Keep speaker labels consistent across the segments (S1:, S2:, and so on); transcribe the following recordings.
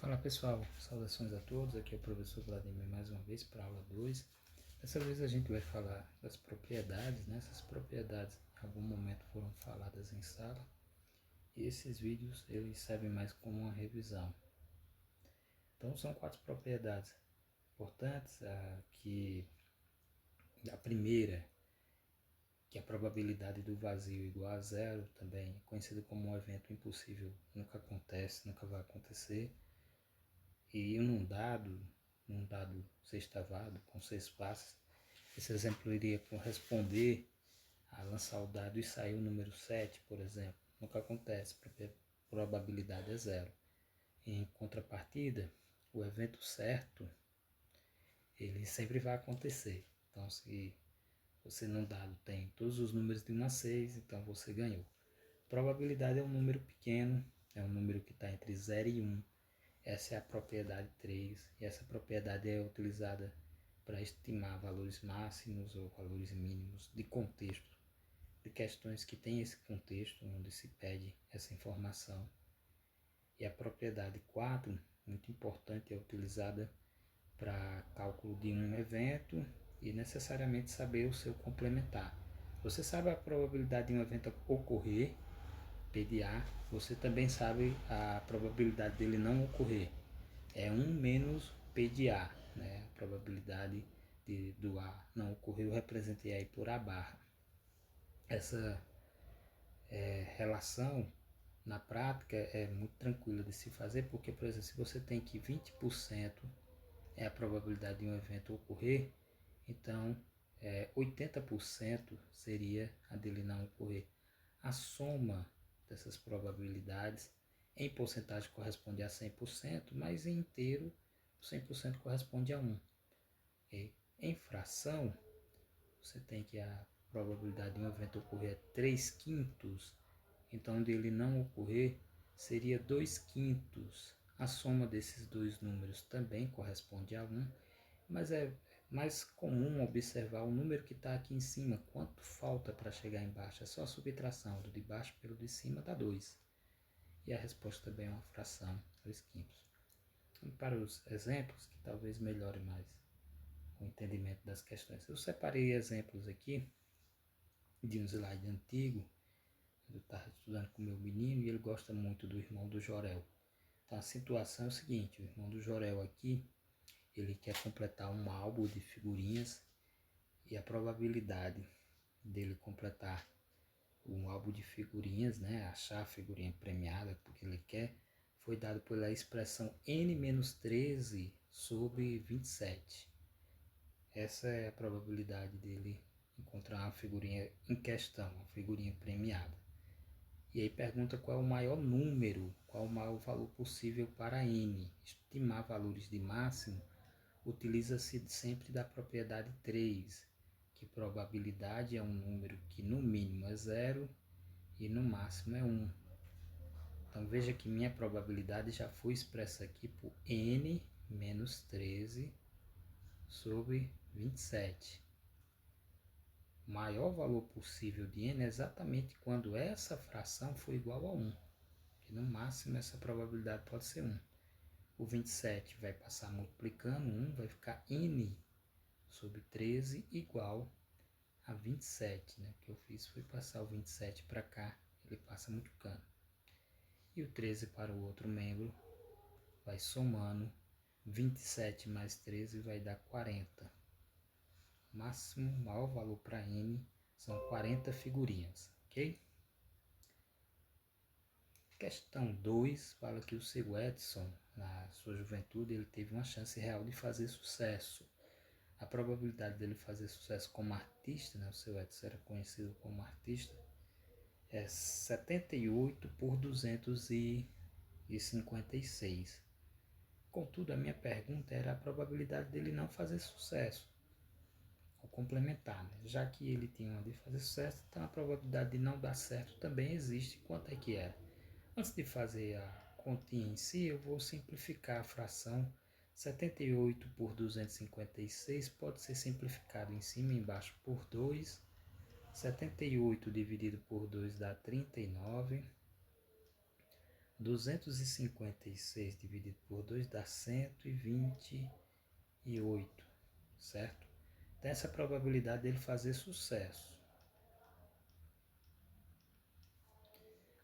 S1: Fala pessoal, saudações a todos, aqui é o professor Vladimir mais uma vez para a aula 2. Dessa vez a gente vai falar das propriedades, né? Essas propriedades em algum momento foram faladas em sala e esses vídeos eles servem mais como uma revisão. Então são 4 propriedades importantes, a primeira, que é a probabilidade do vazio igual a zero, também conhecido como um evento impossível, nunca acontece, nunca vai acontecer. E num dado sextavado, com 6 passes, esse exemplo iria corresponder a lançar o dado e sair o número 7, por exemplo. Nunca acontece, porque a probabilidade é zero. Em contrapartida, o evento certo, ele sempre vai acontecer. Então, se você num dado tem todos os números de 1 a 6, então você ganhou. Probabilidade é um número pequeno, é um número que está entre 0 e 1. Essa é a propriedade 3, e essa propriedade é utilizada para estimar valores máximos ou valores mínimos de contexto, de questões que têm esse contexto onde se pede essa informação. E a propriedade 4, muito importante, é utilizada para cálculo de um evento e necessariamente saber o seu complementar. Você sabe a probabilidade de um evento ocorrer, P de A, você também sabe a probabilidade dele não ocorrer. É 1 menos P de A, né? A probabilidade do A não ocorrer eu representei aí por A barra. Essa relação, na prática, é muito tranquila de se fazer, porque, por exemplo, se você tem que 20% é a probabilidade de um evento ocorrer, então 80% seria a dele não ocorrer. A soma dessas probabilidades em porcentagem corresponde a 100%, mas em inteiro 100% corresponde a 1. E em fração, você tem que a probabilidade de um evento ocorrer é 3 quintos, então dele não ocorrer seria 2 quintos. A soma desses dois números também corresponde a 1, mas é mais comum observar o número que está aqui em cima, quanto falta para chegar embaixo. É só a subtração do de baixo pelo de cima dá 2. E a resposta também é uma fração, 2 quintos. Vamos para os exemplos que talvez melhore mais o entendimento das questões. Eu separei exemplos aqui de um slide antigo. Eu estava estudando com meu menino e ele gosta muito do irmão do Jorel. Então a situação é o seguinte: o irmão do Jorel aqui, ele quer completar um álbum de figurinhas e a probabilidade dele completar um álbum de figurinhas, né, achar a figurinha premiada porque ele quer, foi dado pela expressão n-13 sobre 27. Essa é a probabilidade dele encontrar uma figurinha em questão, uma figurinha premiada. E aí pergunta qual é o maior número, qual é o maior valor possível para n. Estimar valores de máximo utiliza-se sempre da propriedade 3, que probabilidade é um número que no mínimo é 0 e no máximo é 1. Então veja que minha probabilidade já foi expressa aqui por n menos 13 sobre 27. O maior valor possível de n é exatamente quando essa fração for igual a 1. Que no máximo essa probabilidade pode ser 1. O 27 vai passar multiplicando 1, vai ficar n sobre 13 igual a 27. Né? O que eu fiz foi passar o 27 para cá, ele passa multiplicando. E o 13 para o outro membro vai somando, 27 mais 13 vai dar 40. Máximo, maior valor para n são 40 figurinhas, ok? Questão 2 fala que o seu Edson, na sua juventude, ele teve uma chance real de fazer sucesso. A probabilidade dele fazer sucesso como artista, né, o seu Edson era conhecido como artista, é 78 por 256. Contudo, a minha pergunta era a probabilidade dele não fazer sucesso, ou complementar, né? Já que ele tinha uma de fazer sucesso, então a probabilidade de não dar certo também existe. Quanto é que era? Antes de fazer a continha em si, eu vou simplificar a fração. 78 por 256 pode ser simplificado em cima e embaixo por 2. 78 dividido por 2 dá 39. 256 dividido por 2 dá 128, certo? Então essa é a probabilidade dele fazer sucesso.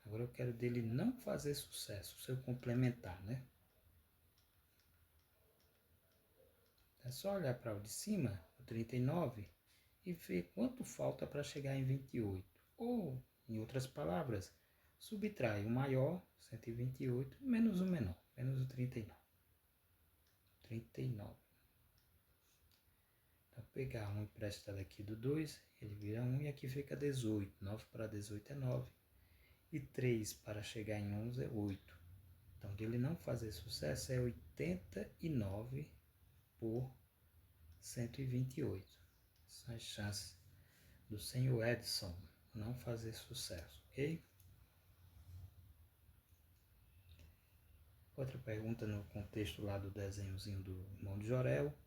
S1: Agora eu quero dele não fazer sucesso, se eu complementar, né? É só olhar para o de cima, o 39, e ver quanto falta para chegar em 28. Ou, em outras palavras, subtrai o maior, 128, menos o menor, menos o 39. 39. Então, pegar um emprestado aqui do 2, ele vira 1 e aqui fica 18. 9 para 18 é 9. E 3 para chegar em 11 é 8. Então, dele não fazer sucesso é 89 por 128. São as chances do senhor Edison não fazer sucesso, ok? Outra pergunta no contexto lá do desenhozinho do irmão de Jorel.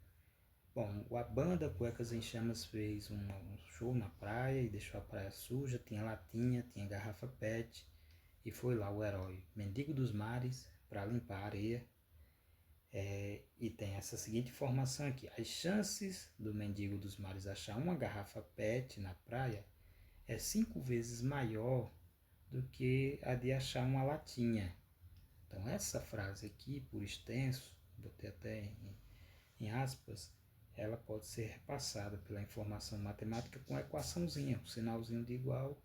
S1: Bom, a banda Cuecas em Chamas fez um show na praia e deixou a praia suja, tinha latinha, tinha garrafa PET, e foi lá o herói Mendigo dos Mares para limpar a areia. E tem essa seguinte informação aqui: as chances do Mendigo dos Mares achar uma garrafa PET na praia é 5 vezes maior do que a de achar uma latinha. Então essa frase aqui, por extenso, botei até em aspas, ela pode ser repassada pela informação matemática com uma equaçãozinha, um sinalzinho de igual,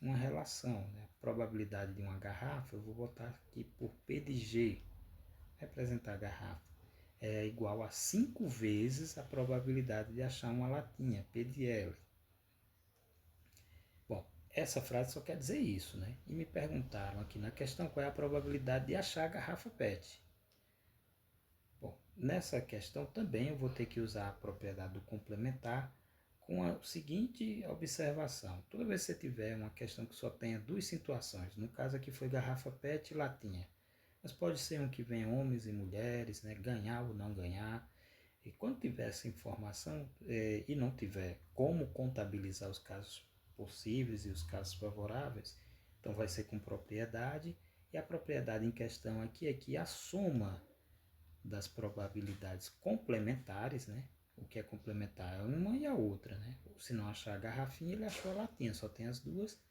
S1: uma relação. Né? A probabilidade de uma garrafa, eu vou botar aqui por P de G, representar a garrafa, é igual a 5 vezes a probabilidade de achar uma latinha, P de L. Bom, essa frase só quer dizer isso, né? E me perguntaram aqui na questão qual é a probabilidade de achar a garrafa PET. Bom, nessa questão também eu vou ter que usar a propriedade do complementar com a seguinte observação. Toda vez que você tiver uma questão que só tenha duas situações, no caso aqui foi garrafa PET e latinha, mas pode ser um que venha homens e mulheres, né, ganhar ou não ganhar. E quando tiver essa informação e não tiver como contabilizar os casos possíveis e os casos favoráveis, então vai ser com propriedade, e a propriedade em questão aqui é que a soma das probabilidades complementares, né? O que é complementar é uma e a outra, né? Se não achar a garrafinha, ele achou a latinha, só tem as duas,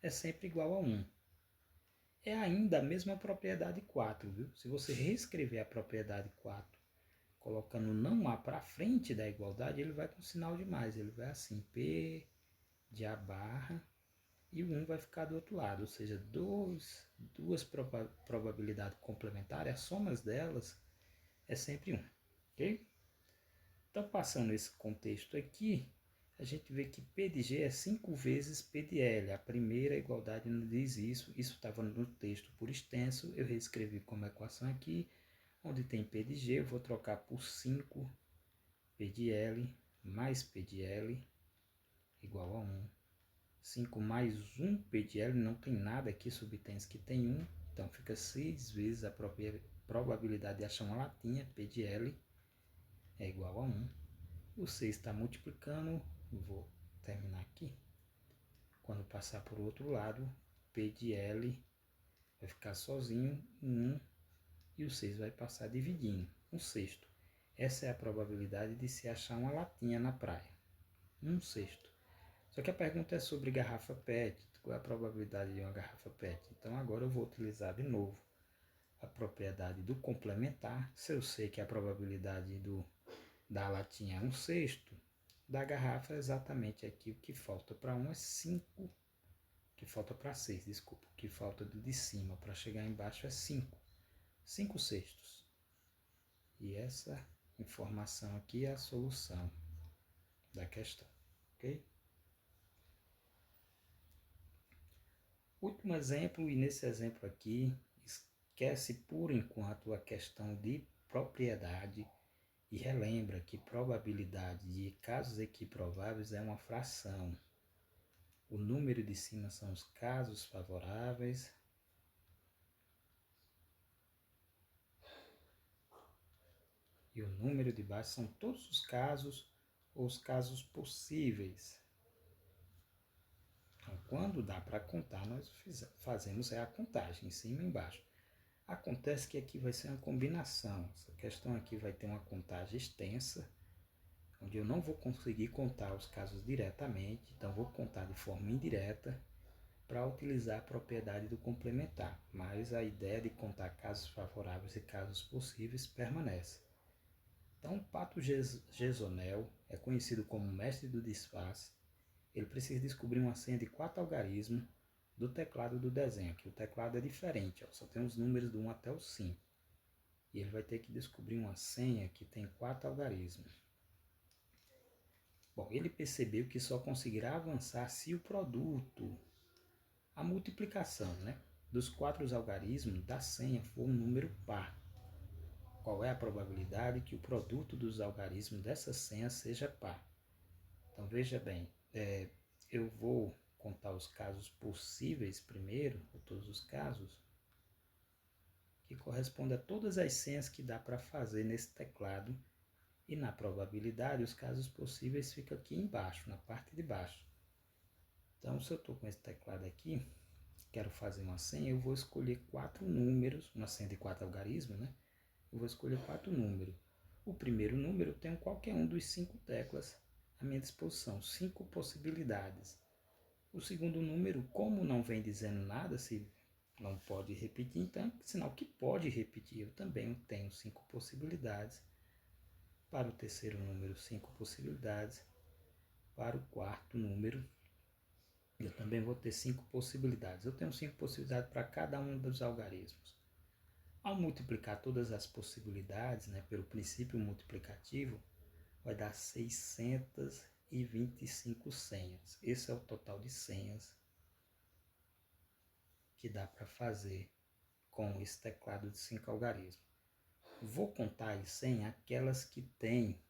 S1: é sempre igual a 1. É ainda a mesma propriedade 4, viu? Se você reescrever a propriedade 4 colocando não A para frente da igualdade, ele vai com sinal de mais, ele vai assim, P de A barra, e o 1 vai ficar do outro lado, ou seja, duas probabilidades complementares, as somas delas é sempre 1, ok? Então, passando esse contexto aqui, a gente vê que P de G é 5 vezes P de L. A primeira igualdade não diz isso estava no texto por extenso, eu reescrevi como equação aqui, onde tem P de G, eu vou trocar por 5 P de L mais P de L igual a 1. 5 mais 1 P de L, não tem nada aqui, subtém-se que tem 1, então fica 6 vezes a probabilidade de achar uma latinha, P de L é igual a 1. O 6 está multiplicando, vou terminar aqui. Quando passar por outro lado, P de L vai ficar sozinho em 1 e o 6 vai passar dividindo, 1/6. Essa é a probabilidade de se achar uma latinha na praia, 1/6. Só que a pergunta é sobre garrafa PET, qual é a probabilidade de uma garrafa PET? Então agora eu vou utilizar de novo a propriedade do complementar. Se eu sei que a probabilidade da latinha é 1/6, da garrafa é exatamente aqui o que falta para 1 é 5, que falta para 6, desculpa, o que falta do de cima para chegar embaixo é 5, 5/6. E essa informação aqui é a solução da questão, ok? Último exemplo, e nesse exemplo aqui, esquece por enquanto a questão de propriedade e relembra que probabilidade de casos equiprováveis é uma fração. O número de cima são os casos favoráveis e o número de baixo são todos os casos ou os casos possíveis. Então, quando dá para contar, nós fazemos a contagem, em cima e embaixo. Acontece que aqui vai ser uma combinação. Essa questão aqui vai ter uma contagem extensa, onde eu não vou conseguir contar os casos diretamente, então vou contar de forma indireta para utilizar a propriedade do complementar, mas a ideia de contar casos favoráveis e casos possíveis permanece. Então, o Pato Gesonel é conhecido como mestre do disfarce. Ele precisa descobrir uma senha de 4 algarismos do teclado do desenho, que o teclado é diferente, só tem os números do 1 até o 5. E ele vai ter que descobrir uma senha que tem 4 algarismos. Bom, ele percebeu que só conseguirá avançar se o produto, a multiplicação, dos 4 algarismos da senha for um número par. Qual é a probabilidade que o produto dos algarismos dessa senha seja par? Então veja bem, eu vou contar os casos possíveis primeiro, ou todos os casos, que correspondem a todas as senhas que dá para fazer nesse teclado. E na probabilidade, os casos possíveis ficam aqui embaixo, na parte de baixo. Então, se eu estou com esse teclado aqui, quero fazer uma senha, eu vou escolher 4 números, uma senha de 4 algarismos, Eu vou escolher 4 números. O primeiro número eu tenho qualquer um dos 5 teclas à minha disposição, 5 possibilidades. O segundo número, como não vem dizendo nada, se não pode repetir, então é sinal que pode repetir. Eu também tenho 5 possibilidades. Para o terceiro número, 5 possibilidades. Para o quarto número, eu também vou ter 5 possibilidades. Eu tenho 5 possibilidades para cada um dos algarismos. Ao multiplicar todas as possibilidades, pelo princípio multiplicativo, vai dar 625 senhas. Esse é o total de senhas que dá para fazer com esse teclado de 5 algarismos. Vou contar as senhas aquelas que têm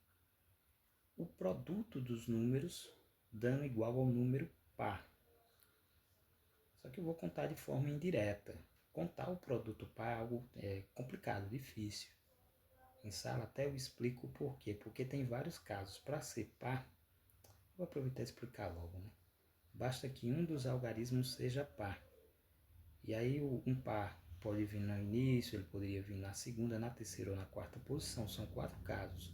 S1: o produto dos números dando igual ao número par. Só que eu vou contar de forma indireta. Contar o produto par é algo complicado, difícil. Em sala até eu explico o porquê. Porque tem vários casos. Para ser par, vou aproveitar e explicar logo. Basta que um dos algarismos seja par. E aí um par pode vir no início, ele poderia vir na segunda, na terceira ou na quarta posição. São 4 casos.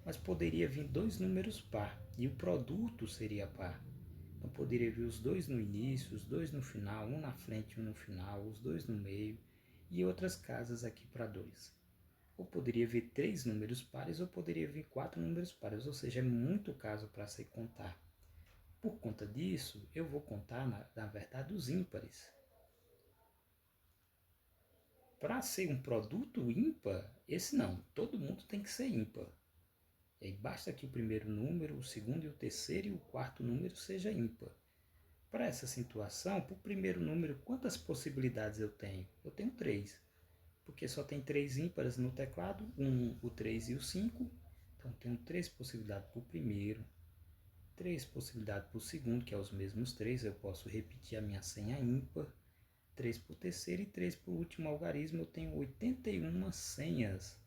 S1: Mas poderia vir 2 números par. E o produto seria par. Então poderia vir os 2 no início, os 2 no final, um na frente e um no final, os 2 no meio e outras casas aqui para 2. Ou poderia vir 3 números pares ou poderia vir 4 números pares, ou seja, é muito caso para se contar. Por conta disso, eu vou contar, na verdade, os ímpares. Para ser um produto ímpar, esse não, todo mundo tem que ser ímpar. E aí basta que o primeiro número, o segundo e o terceiro e o quarto número seja ímpar. Para essa situação, para o primeiro número, quantas possibilidades eu tenho? Eu tenho 3, porque só tem 3 ímpares no teclado, o 3 e o 5. Então, tenho 3 possibilidades para o primeiro, 3 possibilidades para o segundo, que é os mesmos 3, eu posso repetir a minha senha ímpar, 3 para o terceiro e 3 para o último algarismo. Eu tenho 81 senhas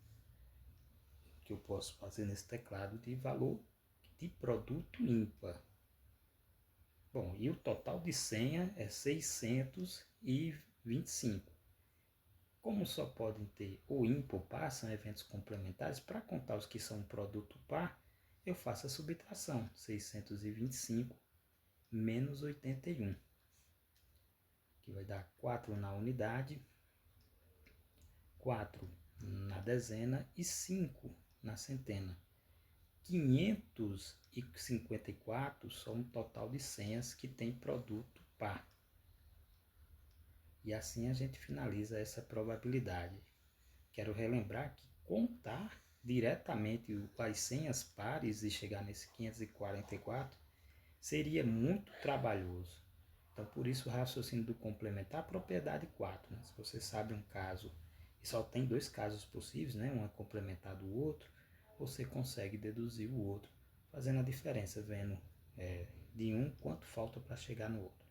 S1: que eu posso fazer nesse teclado de valor de produto ímpar. Bom, e o total de senha é 625. Como só podem ter o ímpar ou par, são eventos complementares, para contar os que são produto par, eu faço a subtração, 625 menos 81, que vai dar 4 na unidade, 4 na dezena e 5 na centena. 554 são o total de senhas que tem produto par. E assim a gente finaliza essa probabilidade. Quero relembrar que contar diretamente as senhas pares e chegar nesse 544 seria muito trabalhoso. Então, por isso, o raciocínio do complementar, a propriedade 4. Se você sabe um caso e só tem 2 casos possíveis, um é complementar do outro, você consegue deduzir o outro, fazendo a diferença, vendo de um quanto falta para chegar no outro.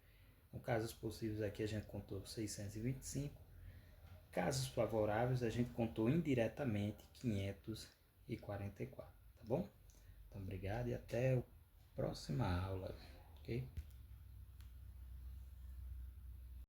S1: No casos possíveis aqui a gente contou 625, casos favoráveis a gente contou indiretamente 544, tá bom? Então obrigado e até a próxima aula, ok?